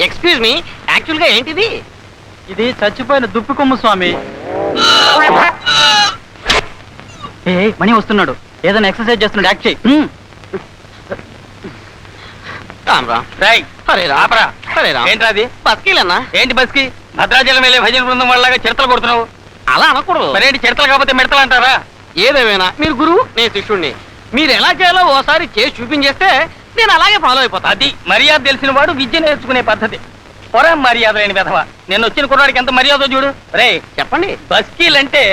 Excuse me, actual గా ఏంటిది? ఇది చచ్చిపోయిన దుప్పి కొమ్ము స్వామి. ఏ మణి వస్తున్నాడు, ఏదైనా ఎక్సర్సైజ్ చేస్తున్నాడు, యాక్ట్ చేయి. ఏంటి అది? బస్కీలన్నా. ఏంటి బస్కి? భద్రాచలం వెళ్ళే భజన బృందం వాళ్ళగా చిరతలు కొడుతున్నావు. అలా అనకూడదు. మరేంటి చిరతలు కాకపోతే మిడతలు అంటారా? ఏదేమైనా మీరు గురువు, నేను శిష్యుణ్ణి. మీరు ఎలా చేయాలో ఓసారి చేసి చూపించేస్తే నేను అలాగే ఫాలో అయిపోతా. అది మర్యాద తెలిసిన వాడు విద్య నేర్చుకునే పద్ధతి. పొరం మర్యాద లేని విధవ. నేను వచ్చిన కుర్రాడికి ఎంత మర్యాద చూడు. రే చెప్పండి. బస్కీలు అంటే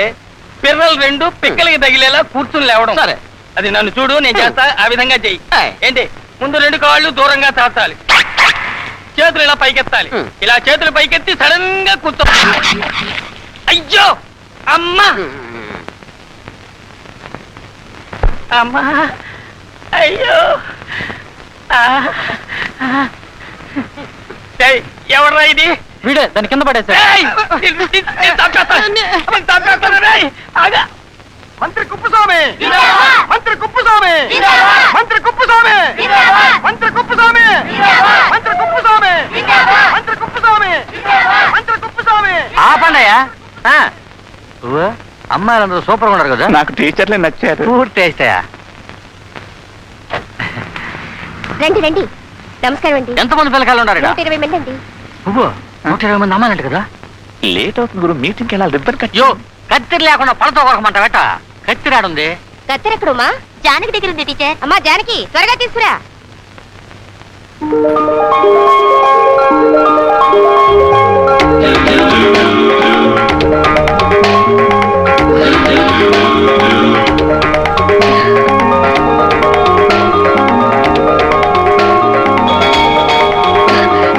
పిర్రలు రెండు పిక్కలకి తగిలేలా కూర్చుని లేవడం. సరే, అది నన్ను చూడు, నేను చేస్తా, ఆ విధంగా చెయ్యి. ఏంటి? ముందు 2 కాళ్ళు దూరంగా చాచాలి, చేతులు ఇలా పైకెత్తాలి. ఇలా చేతులు పైకెత్తి సడన్ గా కూర్చో. అయ్యో అమ్మా, అమ్మా, అయ్యో. ఎవర్రా ఇది? వీడే దాని కింద పడేసా. మంత్రి కుప్పుస్వామి, మంత్రి కుప్పుస్వామి, మంత్రి కుప్పుస్వామి, మంత్రి కుప్పుస్వామి, మంత్రి కుప్పుస్వామి, మంత్రి కుప్పుస్వామి, మంత్రి కుప్పుస్వామి. ఆపండియా. అమ్మాయిలందరూ సూపర్గా ఉన్నారు కదా. నాకు టీచర్లే నచ్చారు. పూర్తి వేస్తాయా? రండి రండి, నమస్కారం అండి. ఎంతమంది పిల్లకాయలు ఉన్నారు? 120 మంది అండి. 120 మంది అమ్మాయిలంట కదా. లేట్ అవుతుంది గురు, మీటింగ్కి వెళ్ళాలి. Ribbon cut. యో, కత్తిరి లేకుండా పళ్ళతో కొరకమంట వెట. కత్తిరాడుంది. కత్తెర ఎక్కడమ్మా? జానకి దగ్గర ఉంది టీచర్. అమ్మా జానకి, త్వరగా తీసుకురా.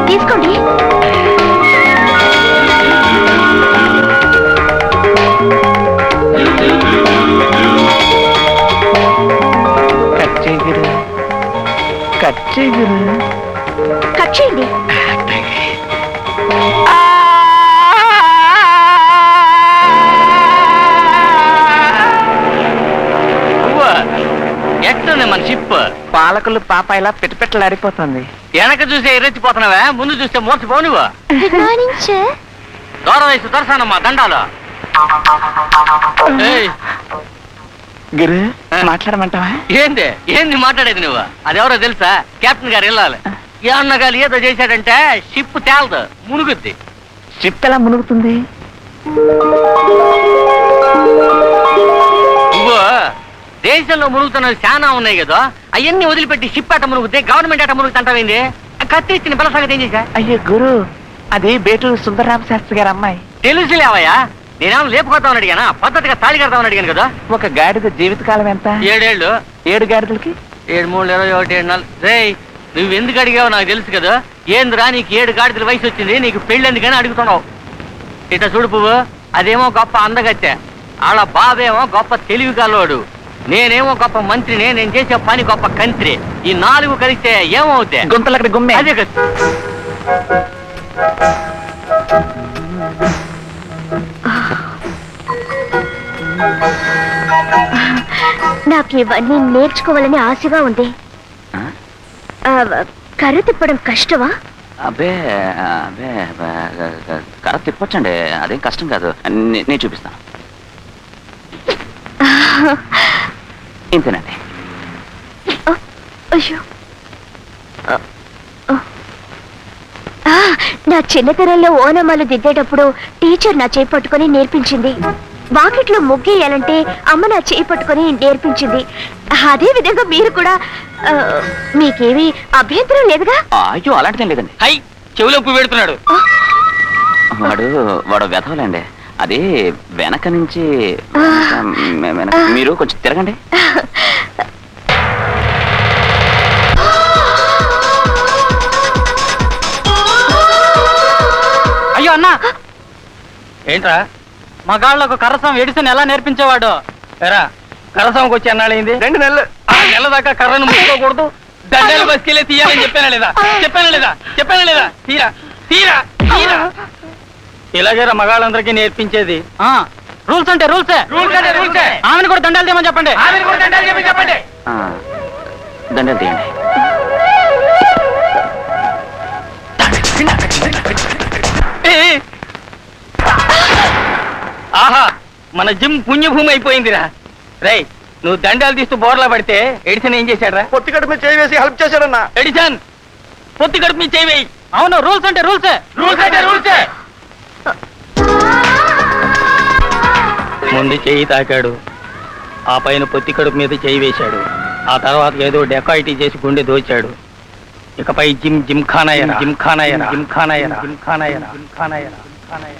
తీసుకోండి. కట్ చేయగురు. కట్ చేయండి. ఎట్లుంది మన షిప్? పాలకులు పాప ఇలా పెట్టలాడిపోతుంది. వెనక చూసే ఎర్రెచ్చిపోతున్నావా? ముందు చూస్తే మోసపోవు నువ్వు. Good morning sir. దూరం వేసి దొరసానమ్మా దండాలు. గురు మాట్లాడమంటావా? ఏంది ఏంది మాట్లాడేది నువ్వు? అదెవరో తెలుసా? కెప్టెన్ గారు వెళ్ళాలి. ఏ అన్నగారు ఏదో చేశాడంటే షిప్ తేలదు, మునుగుద్ది. షిప్ ఎలా మునుగుతుంది? నువ్వు దేశంలో మునుగుతున్నవి చాలా ఉన్నాయి కదా, అవన్నీ వదిలిపెట్టి షిప్ అట మునుగుతే గవర్నమెంట్ అట మునుగుతుంటావేంది? కత్తి ఇచ్చిన పిల్ల సంగతి ఏం చేశా? అయ్యో గురు, అది బేటూరు సుందరరామ శాస్త్రి గారు అమ్మాయి. తెలుసులేవయ్యా, నేనేమో లేపుకొద్దామని అడిగానా? పద్ధతిగా తాళి కడతామని అడిగాను కదా. ఒక గాడిద జీవితకాలం ఎంత? 7 ఏళ్ళు. 7 గాడిదలకి 7, 3, 21, 7, 4. రే, నువ్వు ఎందుకు అడిగావో నాకు తెలుసు కదా. ఏందిరా నీకు 7 గాడిదల వయసు వచ్చింది, నీకు పెళ్ళి ఎందుకని అడుగుతున్నావు. ఇట చూడు పువ్వు, అదేమో గొప్ప అందగత్తె, వాళ్ళ బాబేమో గొప్ప తెలివి కల్లోడు, నేనేమో గొప్ప మంత్రిని, నేను చేసే పని గొప్ప కంత్రి. ఈ 4 కలిస్తే ఏమవుతాయి? గుంతలక్కడ గుమ్మే. అదే కదా. నాకు ఇవన్నీ నేర్చుకోవాలని ఆశగా ఉంది. కర్ర తిప్పడం కష్టమా? అబ్బే అబ్బే, కర్ర తిప్పొచ్చండి, అదేం కష్టం కాదు. నేను చూపిస్తాను. ఇంతేనండి. అయ్యో, నా చిన్నతనంలో ఓనమాలు దిద్దేటప్పుడు టీచర్ నా చేయి పట్టుకొని నేర్పించింది. వాకిట్లో ముగ్గేయాలంటే అమ్మ నా చేయి పట్టుకొని నేర్పించింది. అదే విధంగా మీరు కూడా. మీకేమీ అభ్యంతరం లేదుగా? అయ్యో అలాంటిదేం లేదండి. హై, చెవులో పువ్వు పెడుతున్నాడు. వాడు వెధవలండి. అది వెనక నుంచి మీరు కొంచెం తిరగండి. అయ్యో అన్నా, ఏంట్రా? మగాళ్ళకు కర్రసం ఎడిసన్ ఎలా నేర్పించేవాడు? ఎరా, కర్రసంకి వచ్చి అన్నాడైంది 2 నెలలు. 6 నెలల దాకా కర్రను ముట్టుకోకూడదు, దండాలు బస్కెళ్ళి తీయాలని చెప్పానా లేదా? చెప్పానా లేదా? తీరా తీరా తీరా. ఇలాగేరా మగాళ్ళందరికీ నేర్పించేది. రూల్స్ అంటే రూల్సే. ఆమెను కూడా దండాలు తీయమని చెప్పండి. దండాలు తీయండి. మన జిమ్ పుణ్యభూమి అయిపోయిందిరా. రేయ్, నువ్వు దండాలు తీస్తూ బోర్లా పడితే ఎడిసన్ ఏం చేశాడ్రా? పొత్తి కడుపు మీద చేయి వేసి హెల్ప్ చేశాడన్నా. ఎడిసన్, పొత్తి కడుపు మీద చేయి. అవును, రూల్స్ అంటే రూల్సే. రూల్స్ అంటే రూల్సే. ముందు చెయ్యి తాకాడు, ఆ పైన పొత్తి కడుపు మీద చేయి వేశాడు, ఆ తర్వాత ఏదో డెకాయిటీ చేసి గుండె దోచాడు. ఇకపై జిమ్ జిమ్ఖానాయన జిమ్ఖానాయన జిమ్ఖానాయన జిమ్ఖానాయన జిమ్ఖానాయన జిమ్ఖానాయన.